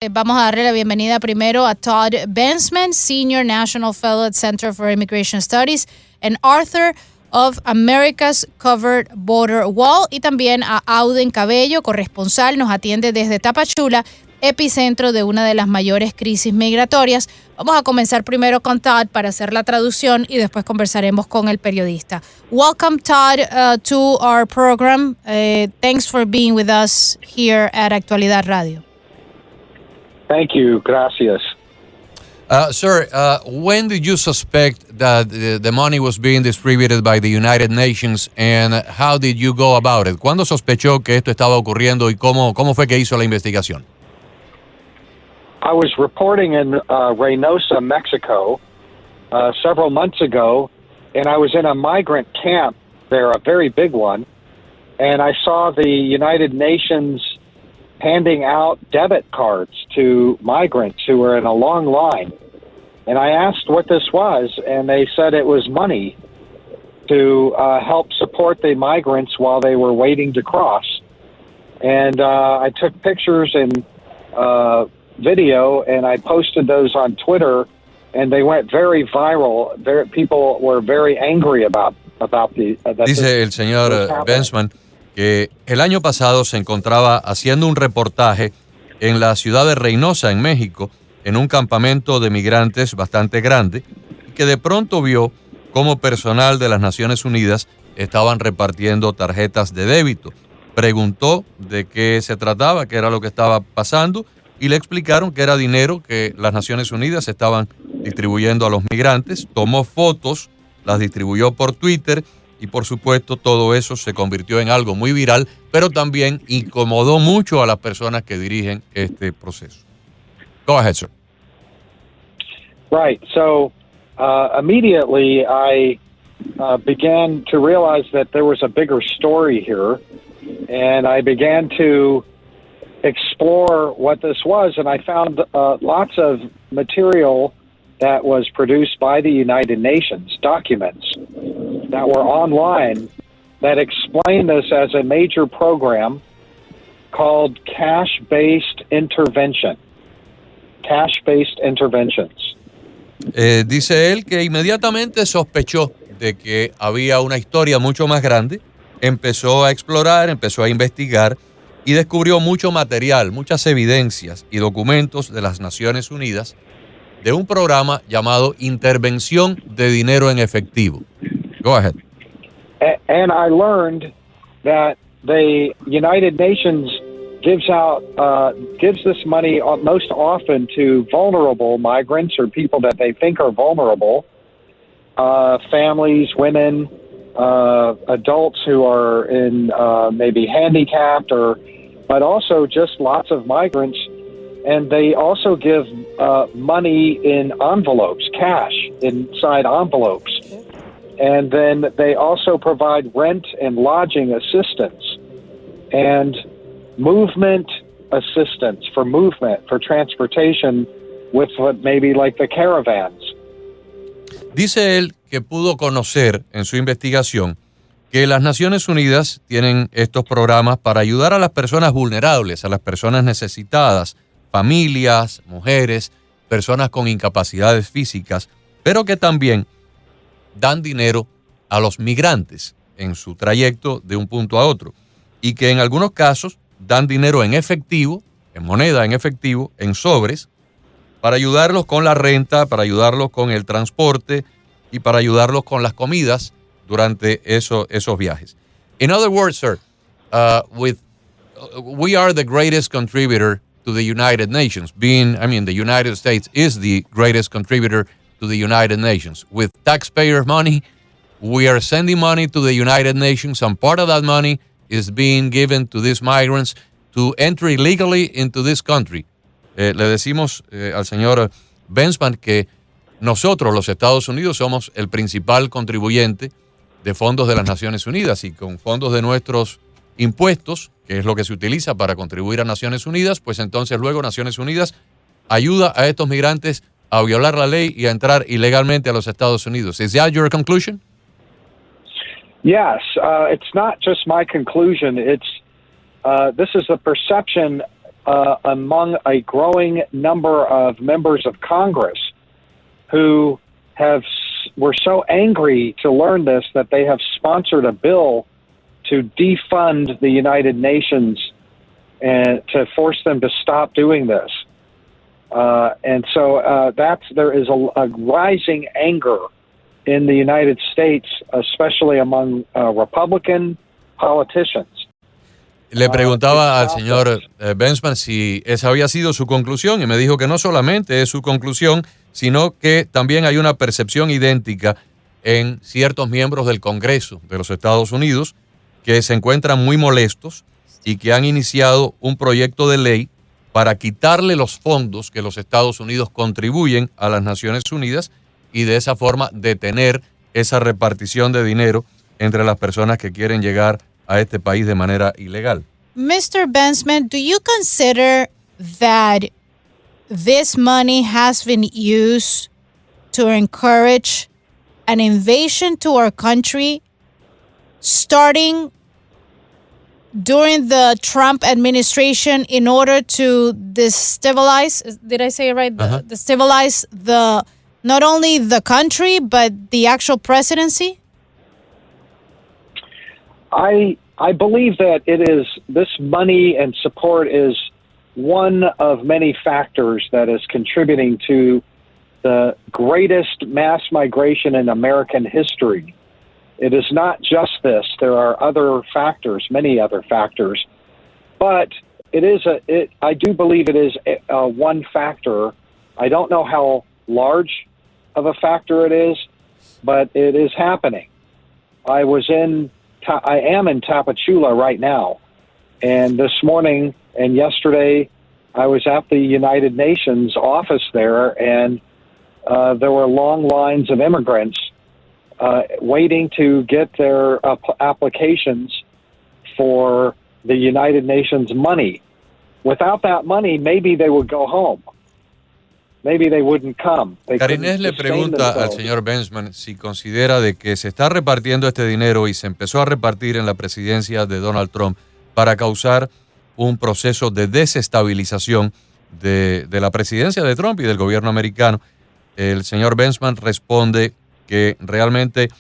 Vamos a darle la bienvenida primero a Todd Bensman, Senior National Fellow at Center for Immigration Studies and author of America's Covered Border Wall, y también a Auden Cabello, corresponsal, nos atiende desde Tapachula, epicentro de una de las mayores crisis migratorias. Vamos a comenzar primero con Todd para hacer la traducción y después conversaremos con el periodista. Welcome, Todd, to our program. Thanks for being with us here at Actualidad Radio. Thank you. Gracias. Sir, when did you suspect that the money was being distributed by the United Nations, and how did you go about it? ¿Cuándo sospechó que esto estaba ocurriendo y cómo fue que hizo la investigación? I was reporting in Reynosa, Mexico, several months ago, and I was in a migrant camp there, a very big one, and I saw the United Nations handing out debit cards to migrants who were in a long line. And I asked what this was, and they said it was money to help support the migrants while they were waiting to cross. And I took pictures and video, and I posted those on Twitter, and they went very viral. People were very angry about the... Dice el señor Bensman que el año pasado se encontraba haciendo un reportaje en la ciudad de Reynosa, en México, en un campamento de migrantes bastante grande, y que de pronto vio cómo personal de las Naciones Unidas estaban repartiendo tarjetas de débito. Preguntó de qué se trataba, qué era lo que estaba pasando, y le explicaron que era dinero que las Naciones Unidas estaban distribuyendo a los migrantes. Tomó fotos, las distribuyó por Twitter, y por supuesto todo eso se convirtió en algo muy viral, pero también incomodó mucho a las personas que dirigen este proceso. Go ahead, sir. Right. So immediately I began to realize that there was a bigger story here, and I began to explore what this was, and I found lots of material that was produced by the United Nations, documents that were online that explain this as a major program called cash-based intervention. Cash-based interventions. Dice él que inmediatamente sospechó de que había una historia mucho más grande, empezó a explorar, empezó a investigar y descubrió mucho material, muchas evidencias y documentos de las Naciones Unidas de un programa llamado Intervención de Dinero en Efectivo. Go ahead. And I learned that the United Nations gives this money most often to vulnerable migrants or people that they think are vulnerable, families, women, adults who are in maybe handicapped, but also just lots of migrants. And they also give money in envelopes, cash inside envelopes. And then they also provide rent and lodging assistance and movement assistance for transportation with maybe like the caravans. Dice él que pudo conocer en su investigación que las Naciones Unidas tienen estos programas para ayudar a las personas vulnerables, a las personas necesitadas, familias, mujeres, personas con incapacidades físicas, pero que también dan dinero a los migrantes en su trayecto de un punto a otro, y que en algunos casos dan dinero en efectivo, en moneda en efectivo, en sobres, para ayudarlos con la renta, para ayudarlos con el transporte y para ayudarlos con las comidas durante esos viajes. In other words, sir, we are the greatest contributor to the United Nations. The United States is the greatest contributor to the United Nations. With taxpayer money, we are sending money to the United Nations, and part of that money is being given to these migrants to enter illegally into this country. Le decimos al señor Bensman que nosotros, los Estados Unidos, somos el principal contribuyente de fondos de las Naciones Unidas, y con fondos de nuestros impuestos, que es lo que se utiliza para contribuir a Naciones Unidas, pues entonces luego Naciones Unidas ayuda a estos migrantes a violar la ley y a entrar ilegalmente a los Estados Unidos. Is that your conclusion? Yes, it's not just my conclusion. This is the perception among a growing number of members of Congress who were so angry to learn this that they have sponsored a bill to defund the United Nations and to force them to stop doing this. And so there is a rising anger in the United States, especially among Republican politicians. Le preguntaba al señor Bensman si esa había sido su conclusión y me dijo que no solamente es su conclusión, sino que también hay una percepción idéntica en ciertos miembros del Congreso de los Estados Unidos que se encuentran muy molestos y que han iniciado un proyecto de ley para quitarle los fondos que los Estados Unidos contribuyen a las Naciones Unidas y de esa forma detener esa repartición de dinero entre las personas que quieren llegar a este país de manera ilegal. Mr. Bensman, do you consider that this money has been used to encourage an invasion to our country starting during the Trump administration in order to destabilize, did I say it right? Destabilize not only the country, but the actual presidency? I believe that this money and support is one of many factors that is contributing to the greatest mass migration in American history. It is not just this. There are other factors, many other factors, but I do believe it is one factor. I don't know how large of a factor it is, but it is happening. I am in Tapachula right now, and this morning and yesterday I was at the United Nations office there, and there were long lines of immigrants waiting to get their applications for the United Nations money. Without that money, maybe they would go home. Maybe they wouldn't come. Karinés le pregunta al señor Bensman si considera de que se está repartiendo este dinero y se empezó a repartir en la presidencia de Donald Trump para causar un proceso de desestabilización de la presidencia de Trump y del gobierno americano. El señor Bensman responde que realmente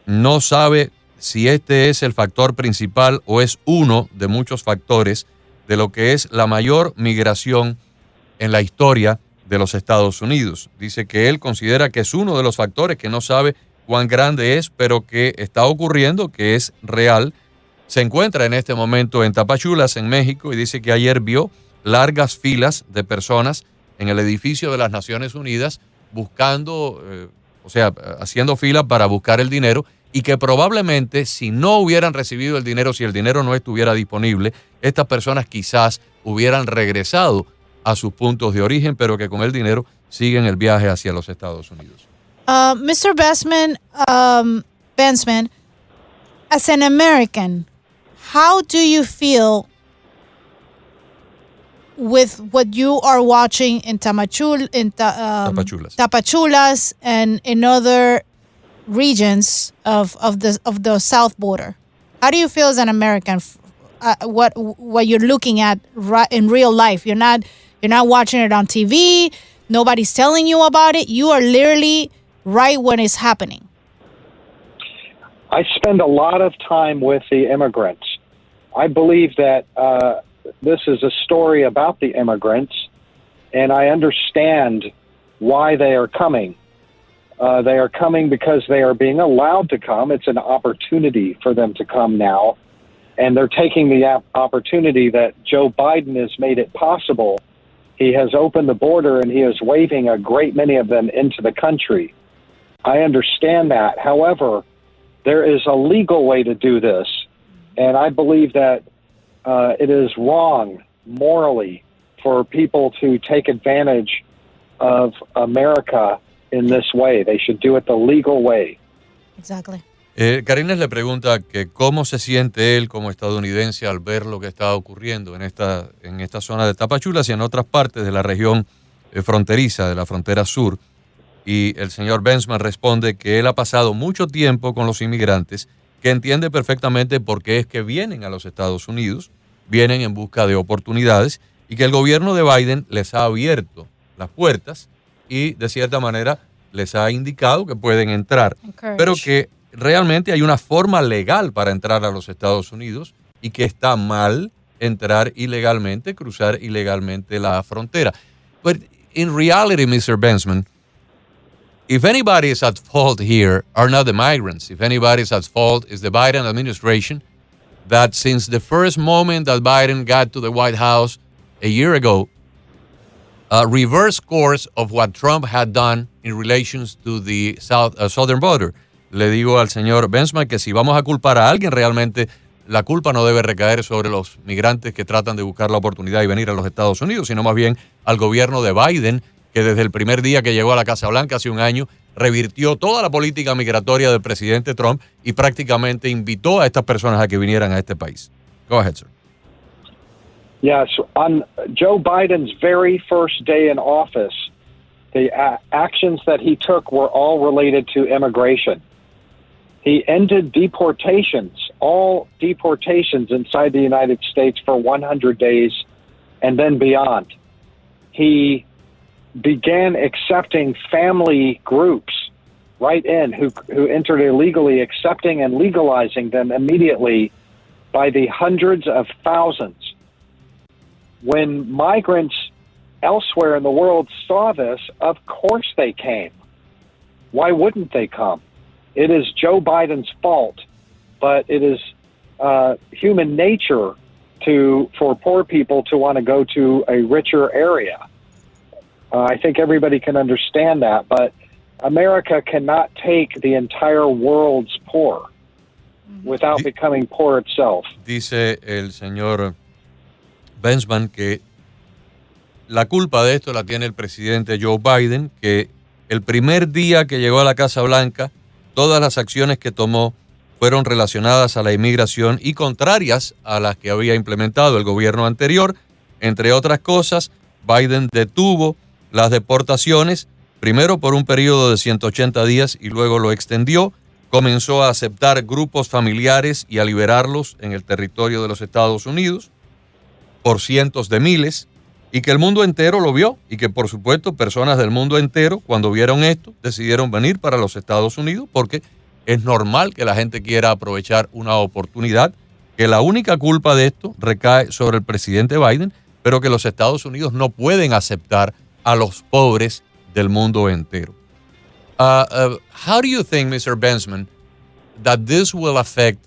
no sabe si este es el factor principal o es uno de muchos factores de lo que es la mayor migración en la historia de los Estados Unidos. Dice que él considera que es uno de los factores, que no sabe cuán grande es, pero que está ocurriendo, que es real. Se encuentra en este momento en Tapachulas, en México, y dice que ayer vio largas filas de personas en el edificio de las Naciones Unidas buscando, haciendo fila para buscar el dinero, y que probablemente si no hubieran recibido el dinero, si el dinero no estuviera disponible, estas personas quizás hubieran regresado a sus puntos de origen, pero que con el dinero siguen el viaje hacia los Estados Unidos. Mr. Bensman, as an American, how do you feel with what you are watching in Tapachulas and in other regions of the south border? How do you feel as an American? What you're looking at in real life? You're not watching it on TV. Nobody's telling you about it. You are literally right when it's happening. I spend a lot of time with the immigrants. I believe that this is a story about the immigrants, and I understand why they are coming. They are coming because they are being allowed to come. It's an opportunity for them to come now, and they're taking the opportunity that Joe Biden has made it possible. He has opened the border, and he is waving a great many of them into the country. I understand that. However, there is a legal way to do this, and I believe that it is wrong morally for people to take advantage of America in this way. They should do it the legal way. Exactly. Karines le pregunta que cómo se siente él como estadounidense al ver lo que está ocurriendo en esta zona de Tapachulas y en otras partes de la región fronteriza, de la frontera sur. Y el señor Bensman responde que él ha pasado mucho tiempo con los inmigrantes, que entiende perfectamente por qué es que vienen a los Estados Unidos, vienen en busca de oportunidades y que el gobierno de Biden les ha abierto las puertas y de cierta manera les ha indicado que pueden entrar, pero que realmente hay una forma legal para entrar a los Estados Unidos y que está mal entrar ilegalmente, cruzar ilegalmente la frontera. But in reality, Mr. Bensman, if anybody is at fault here are not the migrants. If anybody is at fault is the Biden administration that since the first moment that Biden got to the White House a year ago, reverse course of what Trump had done in relations to the southern border. Le digo al señor Bensman que si vamos a culpar a alguien, realmente la culpa no debe recaer sobre los migrantes que tratan de buscar la oportunidad y venir a los Estados Unidos, sino más bien al gobierno de Biden, que desde el primer día que llegó a la Casa Blanca hace un año, revirtió toda la política migratoria del presidente Trump y prácticamente invitó a estas personas a que vinieran a este país. Go ahead, sir. Yes, on Joe Biden's very first day in office, the actions that he took were all related to immigration. He ended deportations, all deportations inside the United States for 100 days and then beyond. He began accepting family groups right in who entered illegally, accepting and legalizing them immediately by the hundreds of thousands. When migrants elsewhere in the world saw this, of course they came. Why wouldn't they come? It is Joe Biden's fault, but it is human nature for poor people to want to go to a richer area. I think everybody can understand that, but America cannot take the entire world's poor without becoming poor itself. Dice el señor Bensman que la culpa de esto la tiene el presidente Joe Biden, que el primer día que llegó a la Casa Blanca, todas las acciones que tomó fueron relacionadas a la inmigración y contrarias a las que había implementado el gobierno anterior. Entre otras cosas, Biden detuvo las deportaciones, primero por un periodo de 180 días y luego lo extendió. Comenzó a aceptar grupos familiares y a liberarlos en el territorio de los Estados Unidos por cientos de miles, y que el mundo entero lo vio y que, por supuesto, personas del mundo entero, cuando vieron esto, decidieron venir para los Estados Unidos porque es normal que la gente quiera aprovechar una oportunidad, que la única culpa de esto recae sobre el presidente Biden, pero que los Estados Unidos no pueden aceptar a los pobres del mundo entero. How do you think, Mr. Bensman, that this will affect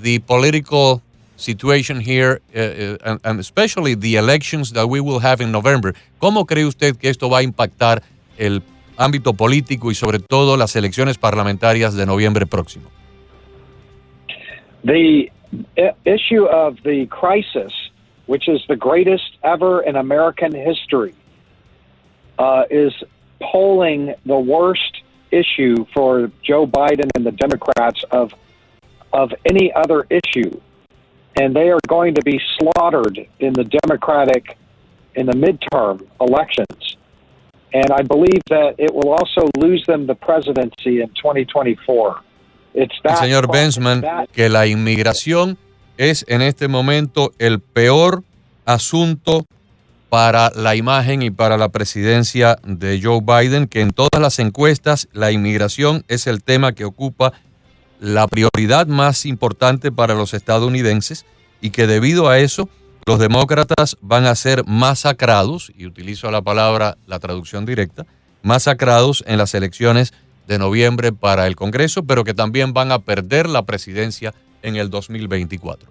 the political situation here, and especially the elections that we will have in November? ¿Cómo cree usted que esto va a impactar el ámbito político y sobre todo las elecciones parlamentarias de noviembre próximo? The issue of the crisis, which is the greatest ever in American history, is polling the worst issue for Joe Biden and the Democrats of any other issue. And they are going to be slaughtered in the midterm elections. And I believe that it will also lose them the presidency in 2024. It's that. El señor Bensman, que la inmigración es en este momento el peor asunto para la imagen y para la presidencia de Joe Biden, que en todas las encuestas la inmigración es el tema que ocupa la prioridad más importante para los estadounidenses y que debido a eso los demócratas van a ser masacrados, y utilizo la palabra, la traducción directa, masacrados en las elecciones de noviembre para el Congreso, pero que también van a perder la presidencia en el 2024.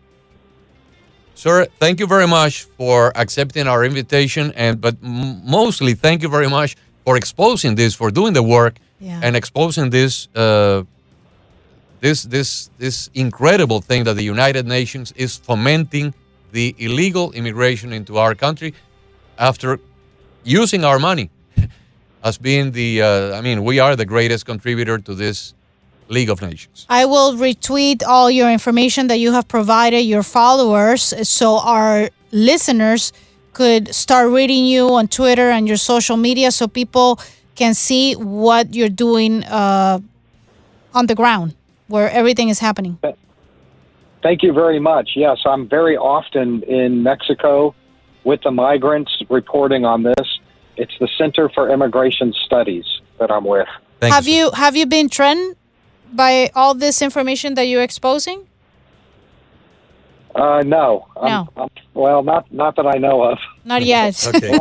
Sir, thank you very much for accepting our invitation, but mostly thank you very much for exposing this, for doing the work, and exposing this this incredible thing that the United Nations is fomenting the illegal immigration into our country after using our money as being we are the greatest contributor to this League of Nations. I will retweet all your information that you have provided your followers so our listeners could start reading you on Twitter and your social media so people can see what you're doing on the ground where everything is happening. Thank you very much. Yes, I'm very often in Mexico with the migrants reporting on this. It's the Center for Immigration Studies that I'm with. Have you been trained by all this information that you're exposing? No. Well, not that I know of. Not yet. Okay.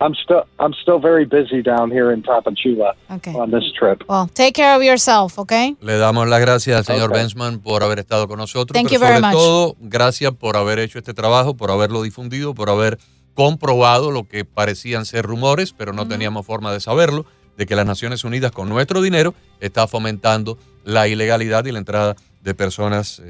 I'm still very busy down here in Tapachula on this trip. Well, take care of yourself, okay? Le damos las gracias al señor Bensman por haber estado con nosotros. Thank pero you very sobre much. todo, gracias por haber hecho este trabajo, por haberlo difundido, por haber comprobado lo que parecían ser rumores, pero no teníamos forma de saberlo, de que las Naciones Unidas con nuestro dinero está fomentando la ilegalidad y la entrada de personas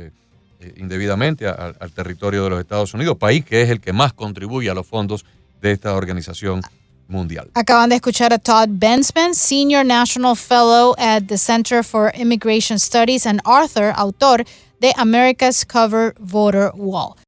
indebidamente al territorio de los Estados Unidos, país que es el que más contribuye a los fondos de esta organización mundial. Acaban de escuchar a Todd Bensman, Senior National Fellow at the Center for Immigration Studies and author de America's Covered Border Wall.